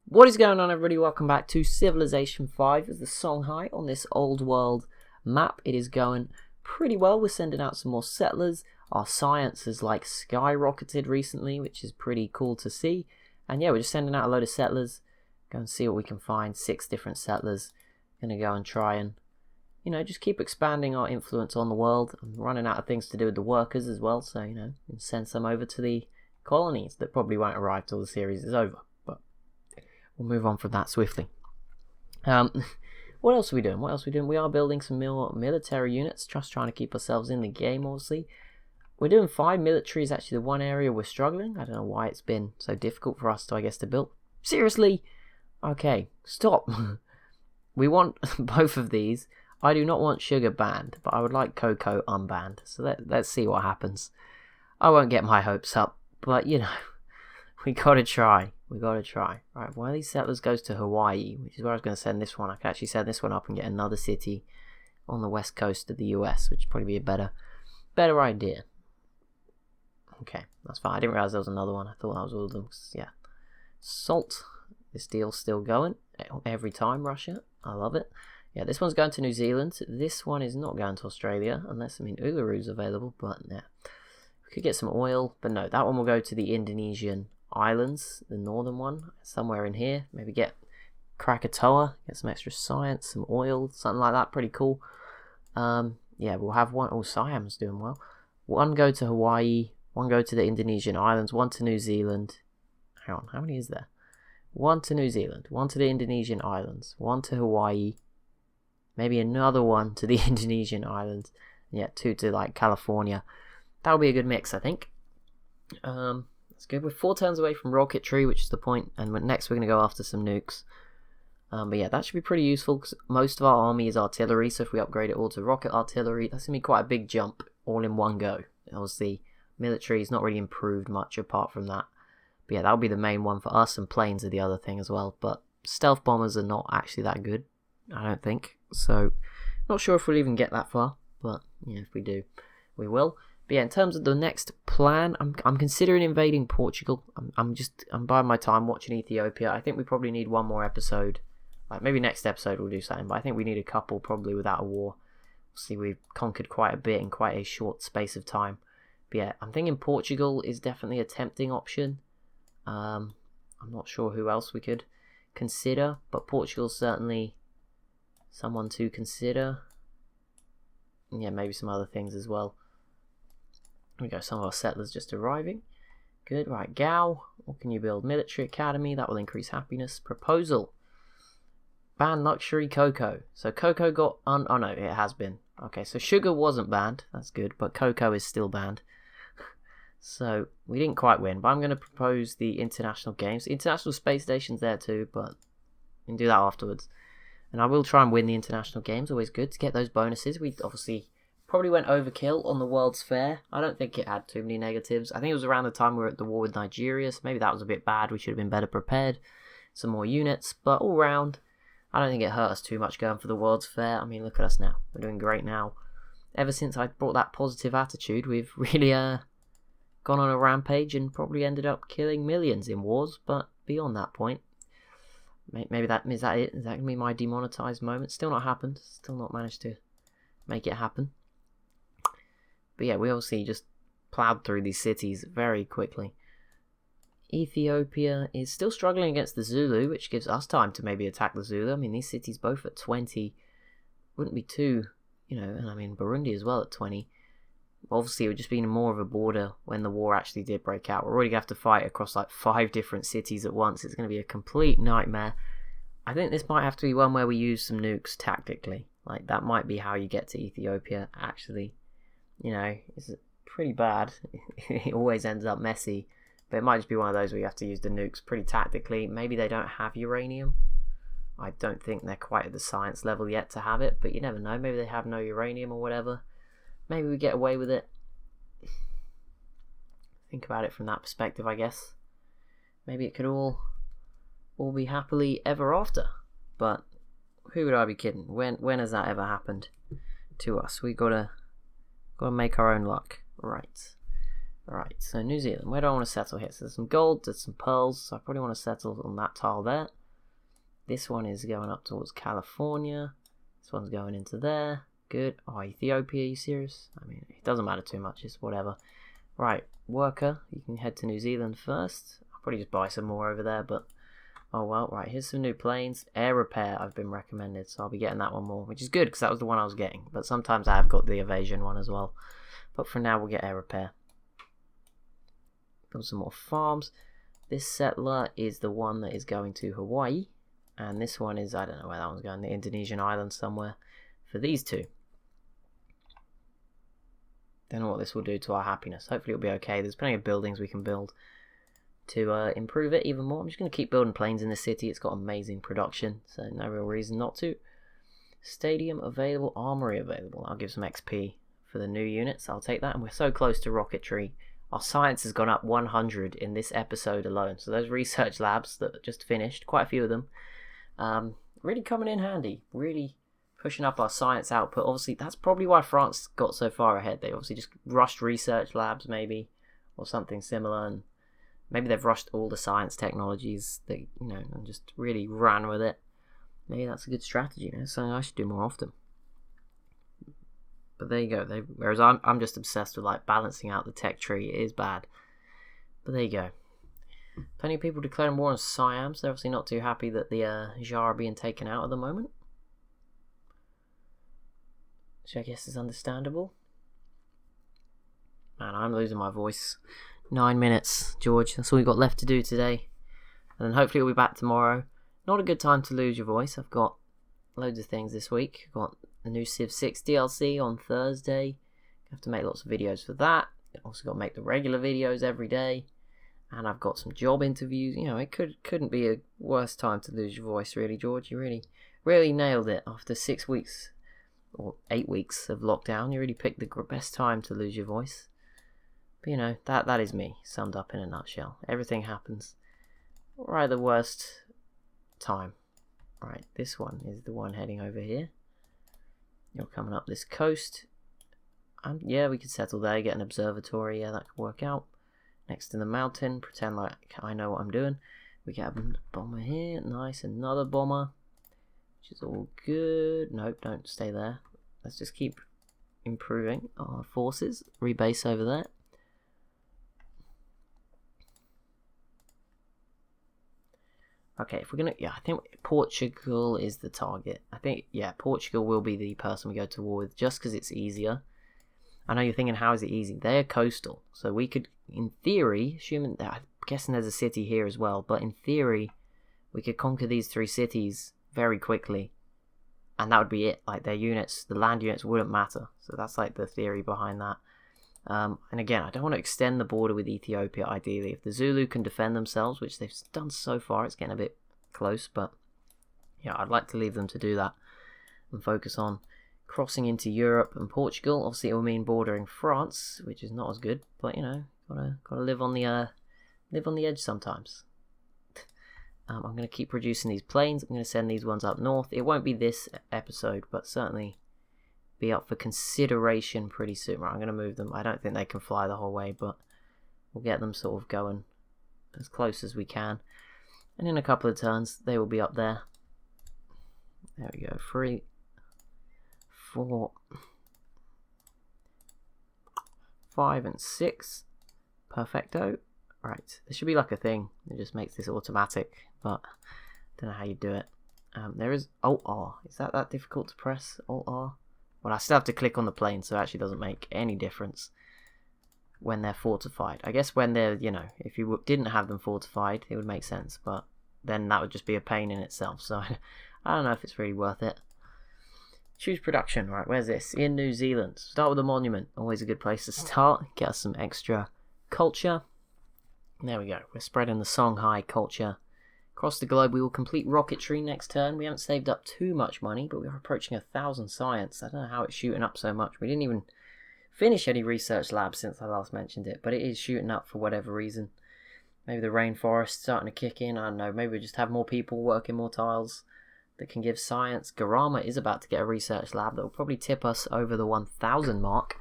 What is going on, everybody? Welcome back to Civilization 5 as the Songhai on this old world map. It is going pretty well. We're sending out some more settlers. Our science has skyrocketed recently, which is pretty cool to see. And yeah, we're just sending out a load of settlers. Go and see what we can find. 6 different settlers. Gonna go and try and, just keep expanding our influence on the world. I'm running out of things to do with the workers as well, so, send some over to the colonies that probably won't arrive till the series is over. We'll move on from that swiftly. What else are we doing? We are building some more military units, just trying to keep ourselves in the game, obviously. We're doing 5 military is actually the one area we're struggling. I don't know why it's been so difficult for us to build. Seriously? Okay, stop. We want both of these. I do not want sugar banned, but I would like cocoa unbanned. So let's see what happens. I won't get my hopes up, but we gotta try. Right, one of these settlers goes to Hawaii, which is where I was going to send this one. I can actually send this one up and get another city on the west coast of the US, which would probably be a better idea. Okay, that's fine. I didn't realize there was another one. I thought that was all of them. Yeah. Salt. This deal's still going every time, Russia. I love it. Yeah, this one's going to New Zealand. This one is not going to Australia, unless, Uluru's available, but yeah. We could get some oil, but no, that one will go to the Indonesian islands, the northern one, somewhere in here. Maybe get Krakatoa, get some extra science, some oil, something like that. Pretty cool. Yeah, we'll have one. Oh, Siam's doing well. One go to Hawaii, one go to the Indonesian islands, one to New Zealand. Hang on, how many is there? One to New Zealand, one to the Indonesian islands, one to Hawaii, maybe another one to the Indonesian islands. Yeah, 2 to California. That'll be a good mix, I think. That's good. We're 4 turns away from rocketry, which is the point, and next we're going to go after some nukes. But yeah, that should be pretty useful because most of our army is artillery, so if we upgrade it all to rocket artillery, that's going to be quite a big jump all in one go. Obviously, military is not really improved much apart from that. But yeah, that'll be the main one for us, and planes are the other thing as well. But stealth bombers are not actually that good, I don't think. So, not sure if we'll even get that far, but yeah, if we do, we will. But yeah, in terms of the next plan, I'm considering invading Portugal. I'm buying my time watching Ethiopia. I think we probably need one more episode. Maybe next episode we'll do something, but I think we need a couple probably without a war. See, we've conquered quite a bit in quite a short space of time. But yeah, I'm thinking Portugal is definitely a tempting option. I'm not sure who else we could consider, but Portugal's certainly someone to consider. And yeah, maybe some other things as well. Here we go, some of our settlers just arriving. Good, right, Gao. What can you build? Military Academy, that will increase happiness. Proposal. Ban luxury cocoa. So cocoa got, oh no, it has been. Okay, so sugar wasn't banned, that's good, but cocoa is still banned. So, we didn't quite win, but I'm going to propose the international games. The International Space Station's there too, but we can do that afterwards. And I will try and win the international games, always good to get those bonuses. We obviously probably went overkill on the World's Fair. I don't think it had too many negatives. I think it was around the time we were at the war with Nigeria, so maybe that was a bit bad. We should have been better prepared. Some more units, but all round, I don't think it hurt us too much going for the World's Fair. Look at us now. We're doing great now. Ever since I brought that positive attitude, we've really gone on a rampage and probably ended up killing millions in wars, but beyond that point, maybe is that it? Is that going to be my demonetized moment? Still not happened. Still not managed to make it happen. But yeah, we obviously just plowed through these cities very quickly. Ethiopia is still struggling against the Zulu, which gives us time to maybe attack the Zulu. These cities both at 20 wouldn't be too, and Burundi as well at 20. Obviously, it would just be more of a border when the war actually did break out. We're already going to have to fight across 5 different cities at once. It's going to be a complete nightmare. I think this might have to be one where we use some nukes tactically. That might be how you get to Ethiopia, actually. It's pretty bad. It always ends up messy. But it might just be one of those where you have to use the nukes pretty tactically. Maybe they don't have uranium. I don't think they're quite at the science level yet to have it, but you never know. Maybe they have no uranium or whatever. Maybe we get away with it. Think about it from that perspective, I guess. Maybe it could all be happily ever after. But who would I be kidding? When has that ever happened to us? We gotta make our own luck. Right. Right, so New Zealand, where do I want to settle here? So there's some gold, there's some pearls, so I probably want to settle on that tile there. This one is going up towards California. This one's going into there. Good. Oh, Ethiopia, are you serious? I mean, it doesn't matter too much, it's whatever. Right, worker, you can head to New Zealand first. I'll probably just buy some more over there, but oh well. Right, here's some new planes. Air repair I've been recommended, so I'll be getting that one more, which is good because that was the one I was getting. But sometimes I have got the evasion one as well. But for now, we'll get air repair. Build some more farms. This settler is the one that is going to Hawaii. And this one is, I don't know where that one's going, the Indonesian island somewhere. For these two. Don't know what this will do to our happiness. Hopefully it'll be okay. There's plenty of buildings we can build to improve it even more. I'm just going to keep building planes in the city. It's got amazing production, so no real reason not to. Stadium available, armory available. I'll give some XP for the new units. I'll take that. And we're so close to rocketry. Our science has gone up 100 in this episode alone. So those research labs that just finished, quite a few of them, really coming in handy. Really pushing up our science output. Obviously, that's probably why France got so far ahead. They obviously just rushed research labs, maybe, or something similar, and maybe they've rushed all the science technologies that, and just really ran with it. Maybe that's a good strategy. Something I should do more often. But there you go. Whereas I'm just obsessed with like balancing out the tech tree. It is bad. But there you go. Plenty of people declaring war on Siam. So they're obviously not too happy that the Jar are being taken out at the moment. Which I guess is understandable. Man, I'm losing my voice. 9 minutes, George. That's all we've got left to do today. And then hopefully we'll be back tomorrow. Not a good time to lose your voice. I've got loads of things this week. I've got the new Civ 6 DLC on Thursday. I have to make lots of videos for that. I've also got to make the regular videos every day. And I've got some job interviews. It couldn't be a worse time to lose your voice, really, George. You really nailed it after 6 weeks or 8 weeks of lockdown. You really picked the best time to lose your voice. But that is me, summed up in a nutshell. Everything happens right at the worst time. Right, this one is the one heading over here. You're coming up this coast. Yeah, we could settle there, get an observatory. Yeah, that could work out. Next to the mountain, pretend like I know what I'm doing. We get a bomber here. Nice, another bomber. Which is all good. Nope, don't stay there. Let's just keep improving our forces. Rebase over there. Okay, if we're gonna, I think Portugal is the target. I think, Portugal will be the person we go to war with, just because it's easier. I know you're thinking, how is it easy? They're coastal, so we could, in theory, assuming, I'm guessing there's a city here as well, but in theory, we could conquer these 3 cities very quickly, and that would be it. Like, their units, the land units wouldn't matter. So that's like the theory behind that. And again, I don't want to extend the border with Ethiopia, ideally. If the Zulu can defend themselves, which they've done so far, it's getting a bit close, but I'd like to leave them to do that and focus on crossing into Europe and Portugal. Obviously, it will mean bordering France, which is not as good, but gotta live on the edge sometimes. I'm going to keep producing these planes. I'm going to send these ones up north. It won't be this episode, but certainly be up for consideration pretty soon. Right, I'm going to move them. I don't think they can fly the whole way, but we'll get them sort of going as close as we can. And in a couple of turns, they will be up there. There we go. 3, 4, 5, and 6. Perfecto. Right, there should be like a thing that just makes this automatic, but I don't know how you do it. There is Alt R. Is that difficult to press? Alt R? Well, I still have to click on the plane, so it actually doesn't make any difference when they're fortified. I guess when they're, if you didn't have them fortified, it would make sense, but then that would just be a pain in itself, so I don't know if it's really worth it. Choose production. Right, where's this? In New Zealand. Start with a monument. Always a good place to start. Get us some extra culture. There we go. We're spreading the Songhai culture across the globe. We will complete rocketry next turn. We haven't saved up too much money, but we are approaching 1,000 science. I don't know how it's shooting up so much. We didn't even finish any research labs since I last mentioned it, but it is shooting up for whatever reason. Maybe the rainforest's starting to kick in. I don't know. Maybe we just have more people working more tiles that can give science. Garama is about to get a research lab that will probably tip us over the 1,000 mark.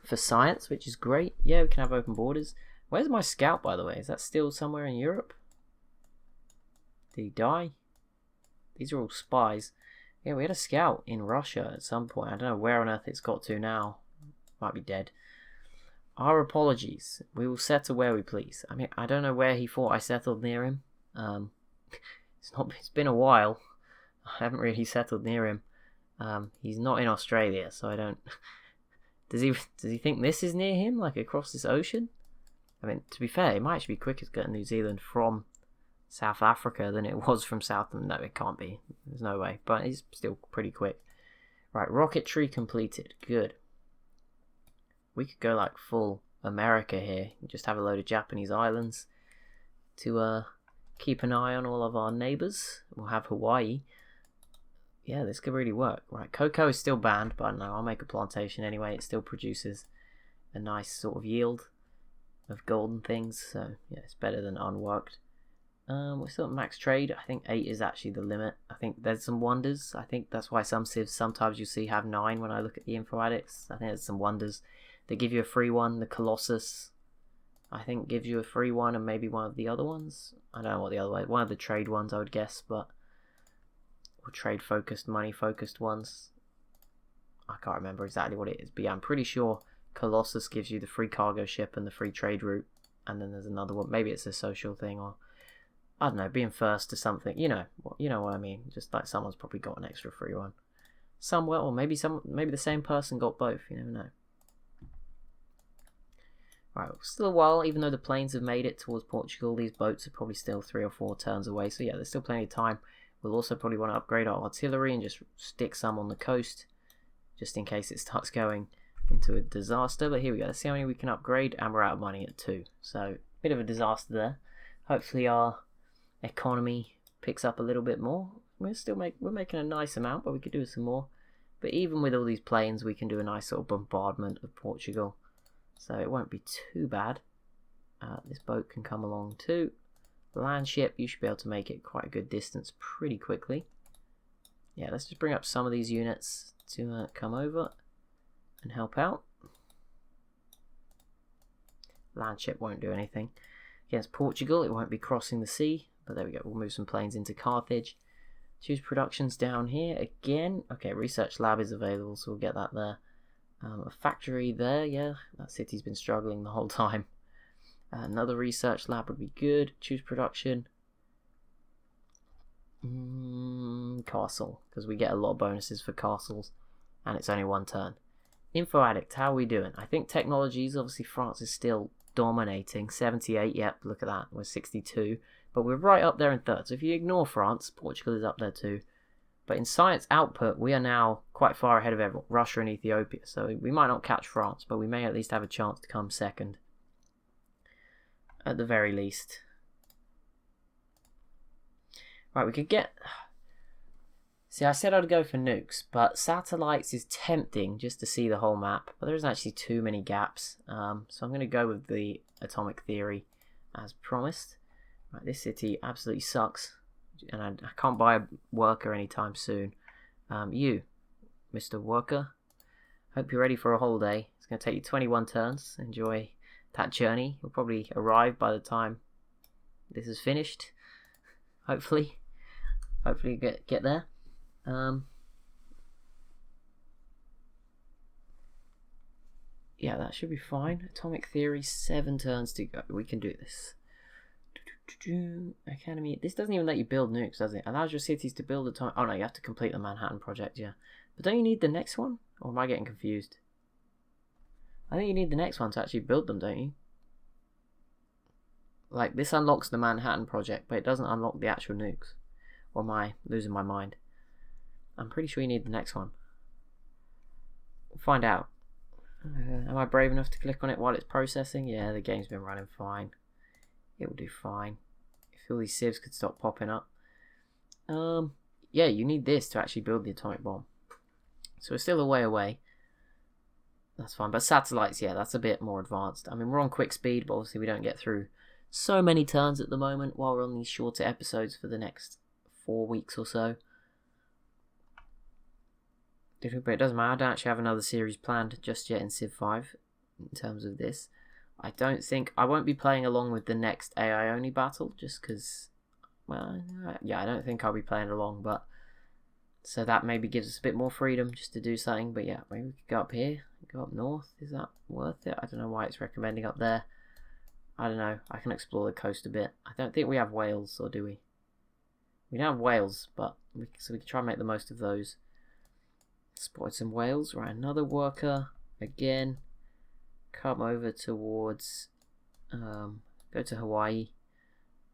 for science, which is great. Yeah, we can have open borders. Where's my scout, by the way? Is that still somewhere in Europe? Did he die? These are all spies. Yeah, we had a scout in Russia at some point. I don't know where on earth it's got to now. Might be dead. Our apologies. We will settle where we please. I mean, I don't know where he thought I settled near him. It's been a while. I haven't really settled near him. He's not in Australia, so I don't... Does he think this is near him, like across this ocean? I mean, to be fair, it might actually be quicker to go to New Zealand from South Africa than it was from South... No, it can't be. There's no way. But it's still pretty quick. Right, rocketry completed. Good. We could go like full America here. Just have a load of Japanese islands to keep an eye on all of our neighbours. We'll have Hawaii. Yeah, this could really work. Right, cocoa is still banned, but I don't know, I'll make a plantation anyway. It still produces a nice sort of yield of golden things, so yeah, it's better than unworked. We're still at max trade. I think 8 is actually the limit. I think there's some wonders. I think that's why some civs sometimes you see have 9 when I look at the info addicts. I think there's some wonders. They give you a free one. The Colossus, I think, gives you a free one, and maybe one of the other ones. I don't know what the other way. One of the trade ones, I would guess, but or trade focused, money focused ones. I can't remember exactly what it is, but yeah, I'm pretty sure Colossus gives you the free cargo ship and the free trade route, and then there's another one. Maybe it's a social thing, or I don't know, being first to something. You know what I mean. Just like someone's probably got an extra free one somewhere, or maybe the same person got both. You never know. Right, still a while, even though the planes have made it towards Portugal, these boats are probably still 3 or 4 turns away, so yeah, there's still plenty of time. We'll also probably want to upgrade our artillery and just stick some on the coast, just in case it starts going into a disaster. But here we go, let's see how many we can upgrade, and we're out of money at 2, so bit of a disaster there. Hopefully our economy picks up a little bit more. We're making a nice amount, but we could do some more. But even with all these planes, we can do a nice sort of bombardment of Portugal. So it won't be too bad. This boat can come along too. The land ship, you should be able to make it quite a good distance pretty quickly. Yeah, let's just bring up some of these units to come over and help out. Land ship won't do anything. Against Portugal, it won't be crossing the sea. But there we go, we'll move some planes into Carthage. Choose productions down here again. Okay, research lab is available, so we'll get that there. A factory there, yeah, that city's been struggling the whole time. Another research lab would be good. Choose production. Castle, because we get a lot of bonuses for castles, and it's only 1 turn. Info addict, how are we doing? I think technologies, obviously France is still dominating. 78, yep, look at that, we're 62. But we're right up there in 3rd, so if you ignore France, Portugal is up there too. But in science output, we are now quite far ahead of everyone, Russia and Ethiopia. So we might not catch France, but we may at least have a chance to come 2nd. At the very least. Right, we could get... See, I said I'd go for nukes, but satellites is tempting just to see the whole map. But there isn't actually too many gaps. So I'm going to go with the atomic theory as promised. Right, this city absolutely sucks. And I can't buy a worker anytime soon. You, Mr. Worker, hope you're ready for a holiday. It's going to take you 21 turns. Enjoy that journey. You'll probably arrive by the time this is finished. Hopefully get there. Yeah, that should be fine. Atomic theory, 7 turns to go. We can do this. Academy. This doesn't even let you build nukes, does it? Allows your cities to build atomic... Oh no, you have to complete the Manhattan Project, yeah. But don't you need the next one? Or am I getting confused? I think you need the next one to actually build them, don't you? Like, this unlocks the Manhattan Project, but it doesn't unlock the actual nukes. Or am I losing my mind? I'm pretty sure you need the next one. We'll find out. Am I brave enough to click on it while it's processing? Yeah, the game's been running fine. It will do fine. If all these civs could stop popping up. Yeah, you need this to actually build the atomic bomb. So we're still a way away. That's fine. But satellites, yeah, that's a bit more advanced. I mean, we're on quick speed, but obviously we don't get through so many turns at the moment while we're on these shorter episodes for the next 4 weeks or so. But it doesn't matter. I don't actually have another series planned just yet in Civ 5. in terms of this. I don't think I won't be playing along with the next AI only battle just because, well, yeah, I don't think I'll be playing along, but so that maybe gives us a bit more freedom just to do something. But yeah, maybe we could go up here, go up north. Is that worth it? I don't know why it's recommending up there. I don't know. I can explore the coast a bit. I don't think we have whales, or do we? We don't have whales, but so we can try and make the most of those. Spotted some whales. Right, another worker again. Come over towards, go to Hawaii,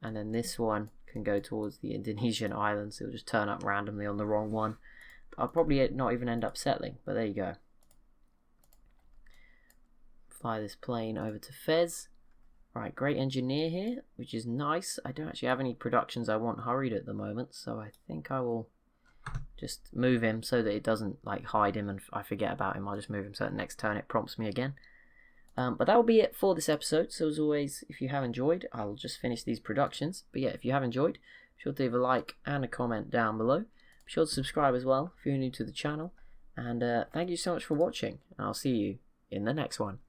and then this one can go towards the Indonesian islands. It'll just turn up randomly on the wrong one. I'll probably not even end up settling, but there you go. Fly this plane over to Fez. Right, great engineer here, which is nice. I don't actually have any productions I want hurried at the moment, so I think I will just move him so that it doesn't like hide him and I forget about him. I'll just move him so that next turn it prompts me again. But that will be it for this episode. So as always, if you have enjoyed, I'll just finish these productions. But yeah, if you have enjoyed, be sure to leave a like and a comment down below. Be sure to subscribe as well if you're new to the channel. And thank you so much for watching. And I'll see you in the next one.